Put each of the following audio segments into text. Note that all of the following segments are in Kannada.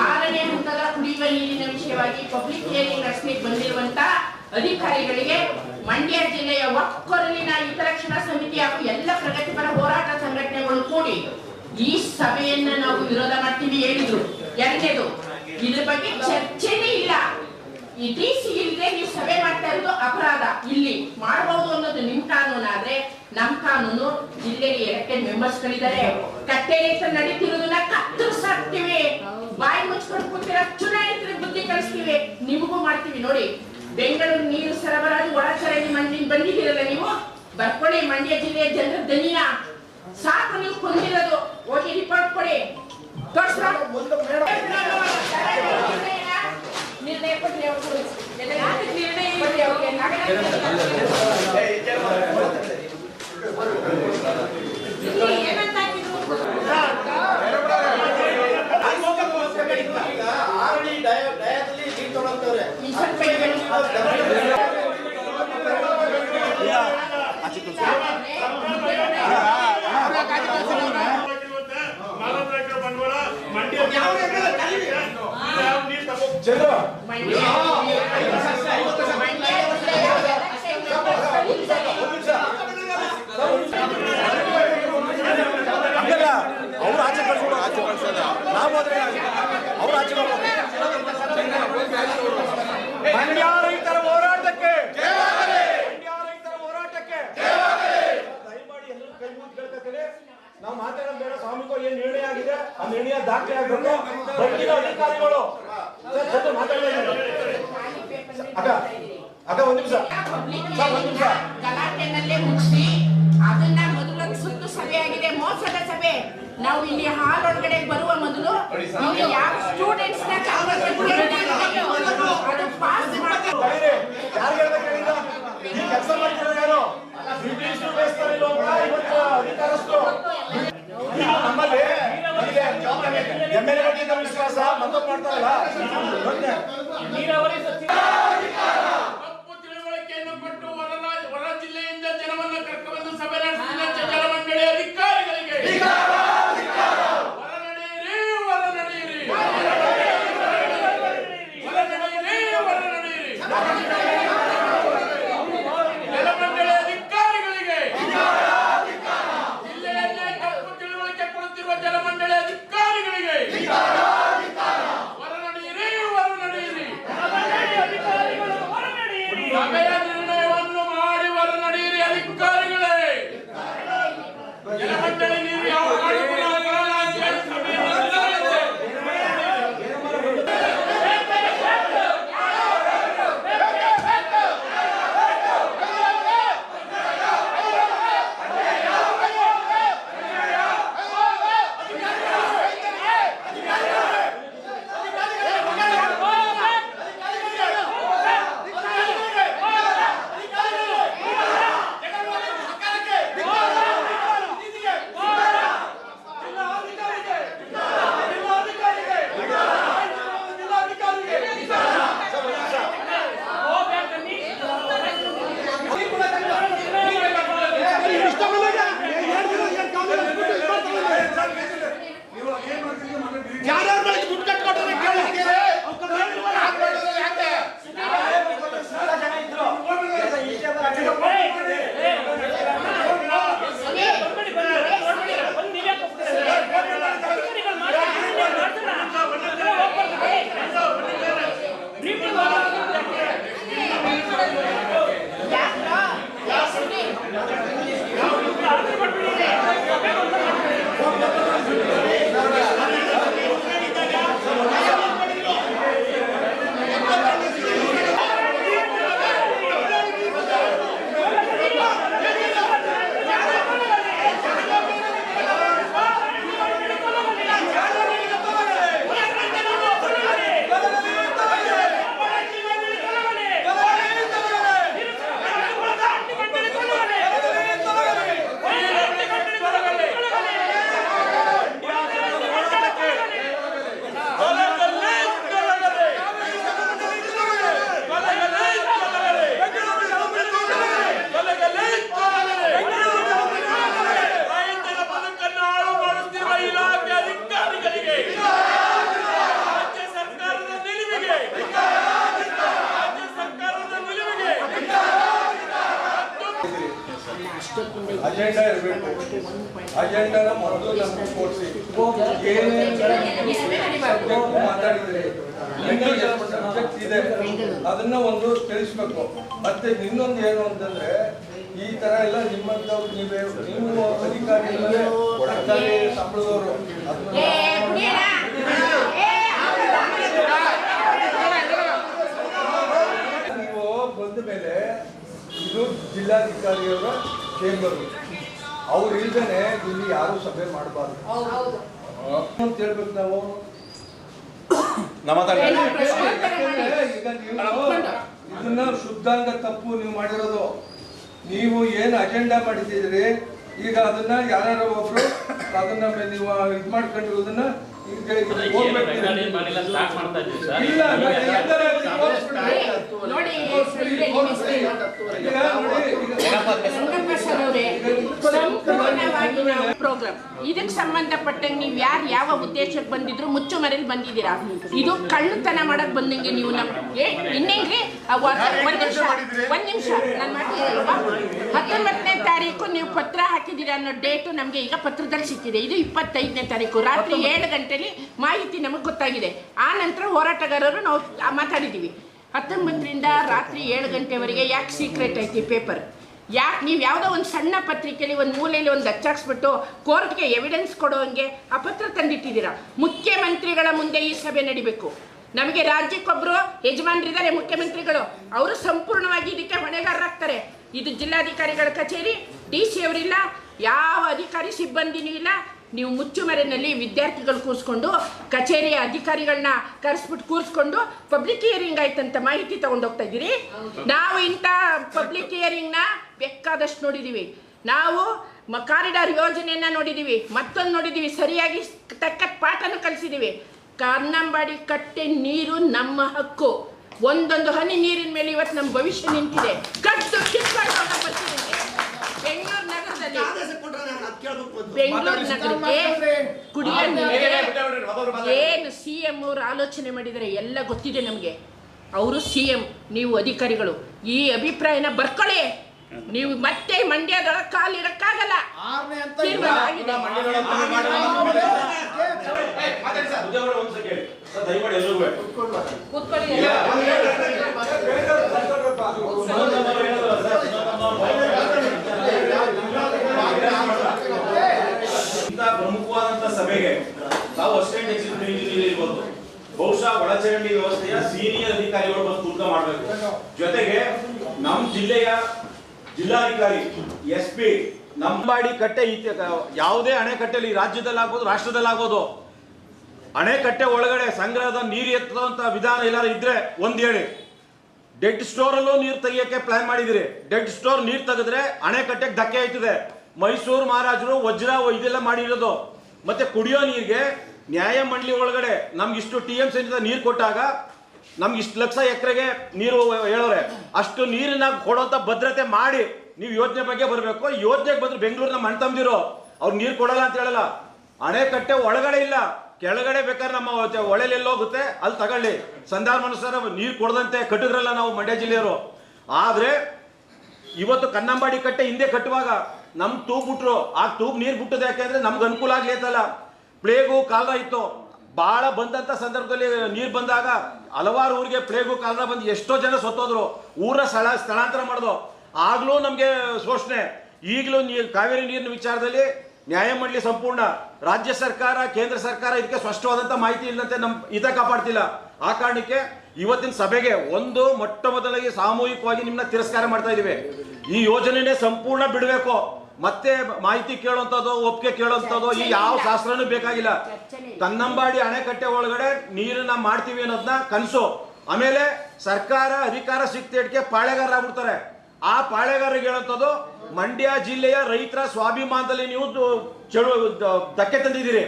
ಆರನೇ ಹಂತದ ಕುಡಿಯುವ ನೀರಿನ ವಿಷಯವಾಗಿ ಪಬ್ಲಿಕ್ ಹಿಯರಿಂಗ್ ನಡೆಸಲಿಕ್ಕೆ ಬಂದಿರುವಂತ ಅಧಿಕಾರಿಗಳಿಗೆ ಮಂಡ್ಯ ಜಿಲ್ಲೆಯ ಒಕ್ಕೊರಲಿನ ಹಿತರಕ್ಷಣಾ ಸಮಿತಿ ಹಾಗೂ ಎಲ್ಲ ಪ್ರಗತಿಪರ ಹೋರಾಟ ಸಂಘಟನೆಗಳು ಕೂಡಿ ಈ ಸಭೆಯನ್ನ ನಾವು ವಿರೋಧ ಮಾಡ್ತೀವಿ ಹೇಳಿದ್ರು. ಎರಡನೇದು, ಇದ್ರ ಬಗ್ಗೆ ಚರ್ಚೆನೇ ಇಲ್ಲ. ಈ ಡಿಸಿ ಇಲ್ಲದೆ ನೀವು ಸಭೆ ಮಾಡ್ತಾ ಇರೋದು ಅಪರಾಧ. ಇಲ್ಲಿ ಮಾಡಬಹುದು ಅನ್ನೋದು ನಿಮ್ ಕಾನೂನು, ಆದ್ರೆ ನಮ್ ಕಾನೂನು ಜಿಲ್ಲೆಗೆ ಎಲೆಕ್ಟೆಡ್ ಮೆಂಬರ್ಸ್ ಗಳಿದ್ದಾರೆ. ಕಟ್ಟೆ ನಡೀತಿರೋದನ್ನ ಕತ್ತರಿಸಾಕ್ತಿವಿ. ಬಾಯಿ ಮುಚ್ಕೊಂಡು ಕೂತಿರೋ ಚುನಾಯಿತರಿಗೆ ಬುದ್ಧಿ ಕಳಿಸ್ತೀವಿ. ನಿಮಗೂ ಮಾಡ್ತೀವಿ ನೋಡಿ. ಬೆಂಗಳೂರು ನೀರು ಸರಬರಾಜು ಒಳಚರಂಡಿ ಮಂಡಿ ಬಂದಿದ್ದೀರಲ್ಲ, ನೀವು ಬರ್ಕೊಳ್ಳಿ. ಮಂಡ್ಯ ಜಿಲ್ಲೆಯ ಜನರ ದನಿನ ಸಾಕು ನೀವು ಕೊಂದಿರೋದು. ಹೋಗಿ ರಿಪೋರ್ಟ್ ಕೊಡಿ. ನಿರ್ಣಯ ಕೊಡ್ರಿ. ಅವ್ರು ಆಚೆ ಕಳ್ಸೋದು, ಆಚೆ ಕಳ್ಸೋದ ನಾವು ಹೋದ್ರೆ ಅವ್ರು ಆಚೆ ಮಂಡ್ಯ ರೈತರ ಹೋರಾಟಕ್ಕೆ, ಮಂಡ್ಯ ರೈತರ ಹೋರಾಟಕ್ಕೆ ದಯಮಾಡಿ ಎಲ್ಲರೂ ಕೈ ಮುಗಿದು ಕೇಳ್ಕೊತೀನಿ. ನಾವು ಮಾತಾಡೋದು ಬೇಡ. ಸ್ವಾಮಿಗಳು ಏನ್ ನಿರ್ಣಯ ಆಗಿದೆ ಆ ನಿರ್ಣಯ ದಾಖಲೆ ಆಗ್ಬೇಕು. ಬಂದಿರೋ ಅಧಿಕಾರಿಗಳು ಅಕ್ಕ ಒಂದ್ ನಿಮಿಷ ಗಲಾಟೆನಲ್ಲೇ ಮುಗಿಸಿ ಅದನ್ನ ಮೊದಲೊಂದು ಸುತ್ತು ಸಭೆ ಆಗಿದೆ, ಮೋಸದ ಸಭೆ. ನಾವು ಇಲ್ಲಿ ಹಾಲ್ ಒಳಗಡೆ ಬರುವ ಮೊದಲು ಯಾವ ಸ್ಟೂಡೆಂಟ್ಸ್ ಅದು ಪಾಸ್ ಮಾಡ್ತಾರೆ. ಕೆಲಸ ಮಾಡ್ತಾರೆ ಯಾರು ನಮ್ಮಲ್ಲಿ MLA ವಿಶ್ವಾಸ ಮತ್ತೊಬ್ಬ ಮಾಡ್ತಾರಲ್ಲ. ತಪ್ಪು ತಿಳುವಳಿಕೆಯನ್ನು ಕೊಟ್ಟು ಹೊರ ಜಿಲ್ಲೆಯಿಂದ ಜನವನ್ನು ಕರ್ಕೊಂಡು ಬಂದು ಸಭೆ ನಡೆಸಿದ ಜಲಮಂಡಳಿ ಅಧಿಕಾರಿಗಳಿಗೆ ಜಲಮಂಡಳಿ ಅಧಿಕಾರಿಗಳಿಗೆ ಜಿಲ್ಲೆಯಲ್ಲೇ ತಪ್ಪು ತಿಳುವಳಿಕೆ ಕೊಡುತ್ತಿರುವ ಜಲಮಂಡಳಿ ಅಧಿಕಾರಿಗಳಿಗೆ ಹೊರ ನಡೆಯಿರಿ. ಅಜೆಂಡಾ ಇರಬೇಕು. ಅಜೆಂಡಾನ ಮೊದಲು ನಮ್ಗೆ ಕೊಡಿಸಿ ಏನೇನು ಮಾತಾಡಿದ್ರೆ ಸಬ್ಜೆಕ್ಟ್ ಇದೆ ಅದನ್ನ ಒಂದು ತಿಳಿಸ್ಬೇಕು. ಮತ್ತೆ ಇನ್ನೊಂದು ಏನು ಅಂತಂದ್ರೆ ಈ ತರ ಎಲ್ಲ ನಿಮ್ಮಂತವ್ರು ನೀವು ಅಧಿಕಾರಿ ಸರ್ಕಾರಿ ಸಂಬಳದವರು ನೀವು ಬಂದ ಮೇಲೆ ಇದು ಜಿಲ್ಲಾಧಿಕಾರಿಯವರ ಚೇಂಬರ್, ಅವ್ರು ಇಲ್ದೇನೆ ಇಲ್ಲಿ ಯಾರು ಸಭೆ ಮಾಡಬಾರ್ದು ಅಂತ ಹೇಳ್ಬೇಕು ನಾವು. ಈಗ ನೀವು ಇದನ್ನ ಶುದ್ಧಾಂಗ ತಪ್ಪು ನೀವು ಮಾಡಿರೋದು. ನೀವು ಏನು ಅಜೆಂಡಾ ಮಾಡಿದ್ದೀರಿ ಈಗ ಅದನ್ನ ಯಾರು ಒಬ್ರು ಅದನ್ನ ನೀವು ಇದು ಮಾಡ್ಕೊಂಡಿರೋದನ್ನ ಪ್ರೋಗ್ರಾಮ್ ಇದಕ್ಕೆ ಸಂಬಂಧಪಟ್ಟಂಗೆ ನೀವು ಯಾವ ಉದ್ದೇಶಕ್ಕೆ ಬಂದಿದ್ರು ಮುಚ್ಚು ಮರೆಯಲ್ಲಿ ಬಂದಿದ್ದೀರಾ. ಇದು ಕಳ್ಳತನ ಮಾಡಕ್ ಬಂದಂಗೆ ನೀವು ನಮ್ಗೆ ಇನ್ನೇನ್ರಿ ಒಂದ್ ನಿಮಿಷ ನಾನು ಮಾಡ್ತೀರಲ್ವಾ. 19ನೇ ತಾರೀಕು ನೀವು ಪತ್ರ ಹಾಕಿದ್ದೀರಾ ಅನ್ನೋ ಡೇಟು ನಮ್ಗೆ ಈಗ ಪತ್ರದಲ್ಲಿ ಸಿಕ್ಕಿದೆ. ಇದು 25ನೇ ತಾರೀಕು ರಾತ್ರಿ 7 ಗಂಟೆಲಿ ಮಾಹಿತಿ ನಮಗೆ ಗೊತ್ತಾಗಿದೆ. ಆ ನಂತರ ಹೋರಾಟಗಾರರು ನಾವು ಮಾತಾಡಿದ್ದೀವಿ. 19ರಿಂದ ರಾತ್ರಿ 7 ಗಂಟೆವರೆಗೆ ಯಾಕೆ ಸೀಕ್ರೆಟ್ ಐತಿ ಪೇಪರ್? ಯಾಕೆ ನೀವು ಯಾವುದೋ ಒಂದು ಸಣ್ಣ ಪತ್ರಿಕೆಯಲ್ಲಿ ಒಂದು ಮೂಲೆಯಲ್ಲಿ ಒಂದು ಅಚ್ಚಾಕ್ಸ್ಬಿಟ್ಟು ಕೋರ್ಟ್ಗೆ ಎವಿಡೆನ್ಸ್ ಕೊಡೋಂಗೆ ಆ ಪತ್ರ ತಂದಿಟ್ಟಿದ್ದೀರಾ? ಮುಖ್ಯಮಂತ್ರಿಗಳ ಮುಂದೆ ಈ ಸಭೆ ನಡಿಬೇಕು. ನಮಗೆ ರಾಜ್ಯಕ್ಕೊಬ್ಬರು ಯಜಮಾನರಿದ್ದಾರೆ ಮುಖ್ಯಮಂತ್ರಿಗಳು, ಅವರು ಸಂಪೂರ್ಣವಾಗಿ ಇದಕ್ಕೆ ಹೊಣೆಗಾರರಾಗ್ತಾರೆ. ಇದು ಜಿಲ್ಲಾಧಿಕಾರಿಗಳ ಕಚೇರಿ, DC ಅವರಿಲ್ಲ, ಯಾವ ಅಧಿಕಾರಿ ಸಿಬ್ಬಂದಿನೂ ಇಲ್ಲ. ನೀವು ಮುಚ್ಚುಮರೆಯಲ್ಲಿ ವಿದ್ಯಾರ್ಥಿಗಳು ಕೂರಿಸ್ಕೊಂಡು ಕಚೇರಿಯ ಅಧಿಕಾರಿಗಳನ್ನ ಕರೆಸ್ಬಿಟ್ಟು ಕೂರಿಸ್ಕೊಂಡು ಪಬ್ಲಿಕ್ ಹಿಯರಿಂಗ್ ಆಯ್ತಂತ ಮಾಹಿತಿ ತಗೊಂಡೋಗ್ತಾ ಇದ್ದೀರಿ. ನಾವು ಇಂಥ ಪಬ್ಲಿಕ್ ಹಿಯರಿಂಗ್ನ ಬೇಕಾದಷ್ಟು ನೋಡಿದ್ದೀವಿ. ನಾವು ಕಾರಿಡಾರ್ ಯೋಜನೆಯನ್ನ ನೋಡಿದ್ದೀವಿ, ಮತ್ತೊಂದು ನೋಡಿದ್ದೀವಿ, ಸರಿಯಾಗಿ ತಕ್ಕ ಪಾಠನೂ ಕಲಿಸಿದ್ದೀವಿ. ಕನ್ನಂಬಾಡಿ ಕಟ್ಟೆ ನೀರು ನಮ್ಮ ಹಕ್ಕು. ಒಂದೊಂದು ಹನಿ ನೀರಿನ ಮೇಲೆ ಇವತ್ತು ನಮ್ಮ ಭವಿಷ್ಯ ನಿಂತಿದೆ. ಕಟ್ಟು ಕಿತ್ಕೊಂಡು ಬೆಂಗಳೂರು ನಗರಕ್ಕೆ ಕುಡಿಯೋ ನೀರಿಗೆ ಏನು CM ಅವರು ಆಲೋಚನೆ ಮಾಡಿದರೆ ಎಲ್ಲ ಗೊತ್ತಿದೆ ನಮಗೆ. ಅವರು CM, ನೀವು ಅಧಿಕಾರಿಗಳು. ಈ ಅಭಿಪ್ರಾಯನ ಬರ್ಕೊಳ್ಳಿ. ನೀವು ಮತ್ತೆ ಮಂಡ್ಯದೊಳಗೆ ಕಾಲಿಡಕ್ಕಾಗಲ್ಲ. ಪ್ರಮುಖವಾದಂತಹ ಸಭೆಗೆ ನಾವು ಅಸಿಸ್ಟೆಂಟ್ ಎಕ್ಸಿಕ್ಯೂಟಿವ್ ಇಂಜಿನಿಯರ್ ಇರ್ಬೋದು, ಬಹುಶಃ ಒಳಚರಂಡಿ ವ್ಯವಸ್ಥೆಯ ಸೀನಿಯರ್ ಅಧಿಕಾರಿಗಳು ಬಂದು ತೂಕ ಮಾಡಬೇಕು. ಜೊತೆಗೆ ನಮ್ಮ ಜಿಲ್ಲೆಯ ಜಿಲ್ಲಾಧಿಕಾರಿ SP ನಂಬಾಡಿ ಕಟ್ಟೆ ಯಾವುದೇ ಅಣೆಕಟ್ಟೆಯಲ್ಲಿ ರಾಜ್ಯದಲ್ಲಾಗ್ಬೋದು ರಾಷ್ಟ್ರದಲ್ಲಾಗ್ಬೋದು ಅಣೆಕಟ್ಟೆ ಒಳಗಡೆ ಸಂಗ್ರಹದ ನೀರು ಎತ್ತುವಂತ ವಿಧಾನ ಎಲ್ಲಾರು ಇದ್ರೆ ಒಂದ್ ಹೇಳಿ. ಡೆಡ್ ಸ್ಟೋರ್ ಅಲ್ಲೂ ನೀರು ತೆಗಿಯಕ್ಕೆ ಪ್ಲಾನ್ ಮಾಡಿದಿರಿ. ಡೆಡ್ ಸ್ಟೋರ್ ನೀರು ತೆಗೆದ್ರೆ ಅಣೆಕಟ್ಟೆಗೆ ಧಕ್ಕೆ ಆಯ್ತದೆ. ಮೈಸೂರು ಮಹಾರಾಜರು ವಜ್ರ ಇದೆಲ್ಲ ಮಾಡಿರೋದು. ಮತ್ತೆ ಕುಡಿಯೋ ನೀರಿಗೆ ನ್ಯಾಯ ಮಂಡಳಿ ಒಳಗಡೆ ನಮ್ಗೆ ಇಷ್ಟು TMC ನೀರು ಕೊಟ್ಟಾಗ ನಮ್ಗೆ ಇಷ್ಟು ಲಕ್ಷ ಎಕರೆಗೆ ನೀರು ಹೇಳೋರೆ. ಅಷ್ಟು ನೀರನ್ನ ಕೊಡುವಂತ ಭದ್ರತೆ ಮಾಡಿ ನೀವು ಯೋಜನೆ ಬಗ್ಗೆ ಬರಬೇಕು. ಯೋಜನೆಗೆ ಬಂದ್ರೆ ಬೆಂಗಳೂರಿನ ಮಣ್ ತಂದಿರೋ ಅವ್ರು ನೀರು ಕೊಡಲ್ಲ ಅಂತ ಹೇಳಲ್ಲ. ಅಣೆಕಟ್ಟೆ ಒಳಗಡೆ ಇಲ್ಲ, ಕೆಳಗಡೆ ಬೇಕಾದ್ರೆ ನಮ್ಮ ಹೊಳೆಲೆಲ್ಲ ಹೋಗುತ್ತೆ ಅಲ್ಲಿ ತಗೊಳ್ಳಿ. ಸಂಧಾನ ಮನುಷ್ಯರ ನೀರು ಕೊಡದಂತೆ ಕಟ್ಟಿದ್ರಲ್ಲ ನಾವು ಮಂಡ್ಯ ಜಿಲ್ಲೆಯವರು. ಆದ್ರೆ ಇವತ್ತು ಕನ್ನಂಬಾಡಿ ಕಟ್ಟೆ ಹಿಂದೆ ಕಟ್ಟುವಾಗ ನಮ್ ತೂಬ್ ಬಿಟ್ರು. ಆ ತೂಬ್ ನೀರು ಬಿಟ್ಟದ ಯಾಕೆಂದ್ರೆ ನಮ್ಗೆ ಅನುಕೂಲ ಆಗ್ಲೇತಲ್ಲ. ಪ್ಲೇಗು ಕಾಲ ಇತ್ತು, ಬಹಳ ಬಂದಂತ ಸಂದರ್ಭದಲ್ಲಿ ನೀರು ಬಂದಾಗ ಹಲವಾರು ಊರಿಗೆ ಪ್ಲೇಗು ಕಾಲ ಬಂದು ಎಷ್ಟೋ ಜನ ಸತ್ತೋದ್ರು. ಊರ ಸ್ಥಳಾಂತರ ಮಾಡಿದ್ರು. ಆಗ್ಲೂ ನಮ್ಗೆ ಶೋಷಣೆ. ಈಗಲೂ ಕಾವೇರಿ ನೀರಿನ ವಿಚಾರದಲ್ಲಿ ನ್ಯಾಯಮಂಡಳಿ ಸಂಪೂರ್ಣ, ರಾಜ್ಯ ಸರ್ಕಾರ ಕೇಂದ್ರ ಸರ್ಕಾರ ಇದಕ್ಕೆ ಸ್ಪಷ್ಟವಾದಂತ ಮಾಹಿತಿ ಇಲ್ಲದಂತೆ ನಮ್ ಹಿತ ಕಾಪಾಡ್ತಿಲ್ಲ. ಆ ಕಾರಣಕ್ಕೆ ಇವತ್ತಿನ ಸಭೆಗೆ ಒಂದು ಮೊಟ್ಟ ಮೊದಲಾಗಿ ಸಾಮೂಹಿಕವಾಗಿ ನಿಮ್ಮನ್ನ ತಿರಸ್ಕಾರ ಮಾಡ್ತಾ ಇದೀವಿ. ಈ ಯೋಜನೆನೇ ಸಂಪೂರ್ಣ ಬಿಡಬೇಕು. ಮತ್ತೆ ಮಾಹಿತಿ ಕೇಳುವಂಥದ್ದು, ಒಪ್ಪಿಗೆ ಕೇಳುವಂಥದ್ದು ಈ ಯಾವ ಶಾಸ್ತ್ರನೂ ಬೇಕಾಗಿಲ್ಲ. ಕನ್ನಂಬಾಡಿ ಅಣೆಕಟ್ಟೆ ಒಳಗಡೆ ನೀರನ್ನ ಮಾಡ್ತೀವಿ ಅನ್ನೋದನ್ನ ಕನಸು. ಆಮೇಲೆ ಸರ್ಕಾರ ಅಧಿಕಾರ ಸಿಕ್ತೇಟ್ಗೆ ಪಾಳೆಗಾರರಾಗ್ಬಿಡ್ತಾರೆ. ಆ ಪಾಳೆಗಾರರಿಗೆ ಹೇಳುವಂಥದ್ದು ಮಂಡ್ಯ ಜಿಲ್ಲೆಯ ರೈತರ ಸ್ವಾಭಿಮಾನದಲ್ಲಿ ನೀವು ಧಕ್ಕೆ ತಂದಿದ್ದೀರಿ.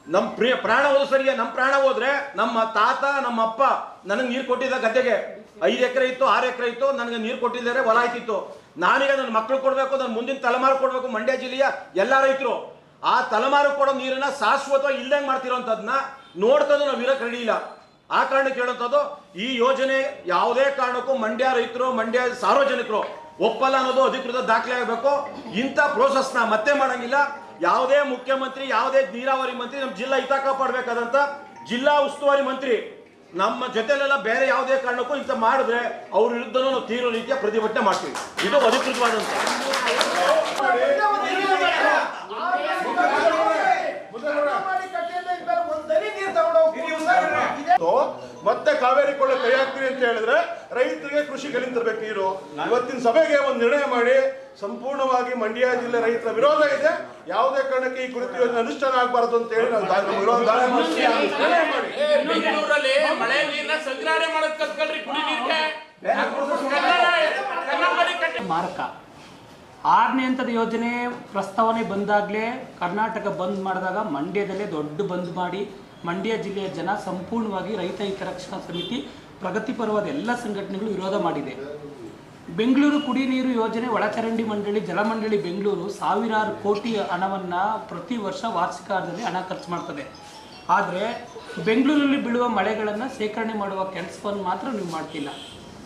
ನಮ್ಮ ಪ್ರಾಣ ಹೋದ ಸರಿಗೆ ನಮ್ಮ ಪ್ರಾಣ ಹೋದ್ರೆ ನಮ್ಮ ತಾತ ನಮ್ಮ ಅಪ್ಪ ನನಗೆ ನೀರು ಕೊಟ್ಟಿದ್ದ ಗದ್ದೆಗೆ 5 ಎಕರೆ ಇತ್ತು 6 ಎಕರೆ ಇತ್ತು, ನನಗೆ ನೀರು ಕೊಟ್ಟಿದ್ದಾರೆ, ಹೊಲ ಆಯ್ತಿತ್ತು. ನಾನೀಗ ನನ್ನ ಮಕ್ಕಳು ಕೊಡ್ಬೇಕು, ನನ್ನ ಮುಂದಿನ ತಲೆಮಾರು ಕೊಡ್ಬೇಕು. ಮಂಡ್ಯ ಜಿಲ್ಲೆಯ ಎಲ್ಲ ರೈತರು ಆ ತಲೆಮಾರು ಕೊಡೋ ನೀರನ್ನ ಶಾಶ್ವತವಾಗಿ ಇಲ್ದಂಗೆ ಮಾಡ್ತಿರೋಂಥದ್ದನ್ನ ನೋಡ್ತದ್ದು ನಾವು ಇರಕ್ಕೆ ರೆಡಿ ಇಲ್ಲ. ಆ ಕಾರಣಕ್ಕೆ ಹೇಳುವಂಥದ್ದು ಈ ಯೋಜನೆ ಯಾವುದೇ ಕಾರಣಕ್ಕೂ ಮಂಡ್ಯ ರೈತರು ಮಂಡ್ಯ ಸಾರ್ವಜನಿಕರು ಒಪ್ಪಲ್ಲ ಅನ್ನೋದು ಅಧಿಕೃತ ದಾಖಲೆ ಆಗಬೇಕು. ಇಂಥ ಪ್ರೋಸೆಸ್ನ ಮತ್ತೆ ಮಾಡಂಗಿಲ್ಲ. ಯಾವುದೇ ಮುಖ್ಯಮಂತ್ರಿ, ಯಾವುದೇ ನೀರಾವರಿ ಮಂತ್ರಿ ನಮ್ಮ ಜಿಲ್ಲಾ ಹಿತ ಕಾಪಾಡಬೇಕಾದಂತ ಜಿಲ್ಲಾ ಉಸ್ತುವಾರಿ ಮಂತ್ರಿ ನಮ್ಮ ಜೊತೆಲೆಲ್ಲ ಬೇರೆ ಯಾವುದೇ ಕಾರಣಕ್ಕೂ ಇಂಥ ಮಾಡಿದ್ರೆ ಅವ್ರ ವಿರುದ್ಧನೂ ನಾವು ತೀವ್ರ ರೀತಿಯ ಪ್ರತಿಭಟನೆ ಮಾಡ್ತೀವಿ. ಇದು ಅಧಿಕೃತವಾದಂತ. ಮತ್ತೆ ಕಾವೇರಿ ಕೊಳ್ಳೆ ಕೈ ಹಾಕ್ತೀರಿ ಅಂತ ಹೇಳಿದ್ರೆ ರೈತರಿಗೆ ಕೃಷಿಗೆ ಎಲ್ಲಿಂದ ತರಬೇಕು ನೀರು? ಇವತ್ತಿನ ಸಭೆಗೆ ಒಂದು ನಿರ್ಣಯ ಮಾಡಿ ಸಂಪೂರ್ಣವಾಗಿ ಮಂಡ್ಯ ಜಿಲ್ಲೆ ರೈತರ ವಿರೋಧ ಇದೆ, ಯಾವುದೇ ಕಾರಣಕ್ಕೆ ಈ ಕುರಿತು ಯೋಜನೆ ಅನುಷ್ಠಾನ ಆಗಬಾರದು ಅಂತ ಹೇಳಿ ನಾವು ವಿರೋಧ ಬೆಂಗಳೂರಲ್ಲಿ ಮಳೆ ನೀರನ್ನ ಸಂಗ್ರಹಣೆ ಮಾಡೋದ್ ಕಲ್ತ್ಕೊಳ್ರಿ, ಕುಡಿ ನೀರಿಗೆ ಮಾರಕ 6ನೇ ಹಂತದ ಯೋಜನೆ ಪ್ರಸ್ತಾವನೆ ಬಂದಾಗಲೇ ಕರ್ನಾಟಕ ಬಂದ್ ಮಾಡಿದಾಗ ಮಂಡ್ಯದಲ್ಲೇ ದೊಡ್ಡ ಬಂದ್ ಮಾಡಿ ಮಂಡ್ಯ ಜಿಲ್ಲೆಯ ಜನ ಸಂಪೂರ್ಣವಾಗಿ ರೈತ ಹಿತರಕ್ಷಣಾ ಸಮಿತಿ ಪ್ರಗತಿಪರವಾದ ಎಲ್ಲ ಸಂಘಟನೆಗಳು ವಿರೋಧ ಮಾಡಿದೆ. ಬೆಂಗಳೂರು ಕುಡಿ ನೀರು ಯೋಜನೆ, ಒಳಚರಂಡಿ ಮಂಡಳಿ, ಜಲಮಂಡಳಿ ಬೆಂಗಳೂರು ಸಾವಿರಾರು ಕೋಟಿ ಹಣವನ್ನು ಪ್ರತಿ ವರ್ಷ ವಾರ್ಷಿಕಾರ್ಧದಲ್ಲಿ ಹಣ ಖರ್ಚು ಮಾಡ್ತದೆ. ಆದರೆ ಬೆಂಗಳೂರಲ್ಲಿ ಬೀಳುವ ಮಳೆಗಳನ್ನು ಸೇಕರಣೆ ಮಾಡುವ ಕೆಲಸವನ್ನು ಮಾತ್ರ ನೀವು ಮಾಡ್ತಿಲ್ಲ.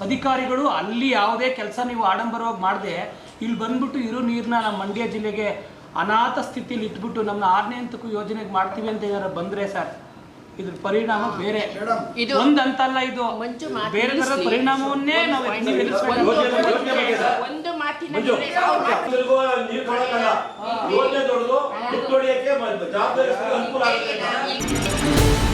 ಅಧಿಕಾರಿಗಳು ಅಲ್ಲಿ ಯಾವುದೇ ಕೆಲಸ ನೀವು ಆಡಂಬರವಾಗಿ ಮಾಡದೆ ಇಲ್ಲಿ ಬಂದ್ಬಿಟ್ಟು ಇರೋ ನೀರನ್ನ ನಮ್ಮ ಮಂಡ್ಯ ಜಿಲ್ಲೆಗೆ ಅನಾಥ ಸ್ಥಿತಿಯಲ್ಲಿ ಇಟ್ಬಿಟ್ಟು ನಮ್ಮ 6ನೇ ಹಂತಕ್ಕೂ ಯೋಜನೆಗೆ ಮಾಡ್ತೀವಿ ಅಂತ ಏನಾರು ಬಂದರೆ ಸರ್, ಇದ್ರ ಪರಿಣಾಮ ಬೇರೆ ಒಂದಂತಲ್ಲ, ಇದು ಬೇರೆ ಥರದ ಪರಿಣಾಮವನ್ನೇ ನಾವು ಒಂದು ಮಾತಿನ ನೀರು ಕೊಡಕ್ಕಲ್ಲ, ಯೋಜನೆ ದೊಡ್ಡದು, ಜವಾಬ್ದಾರಿ ಅನುಕೂಲ ಆಗುತ್ತೆ.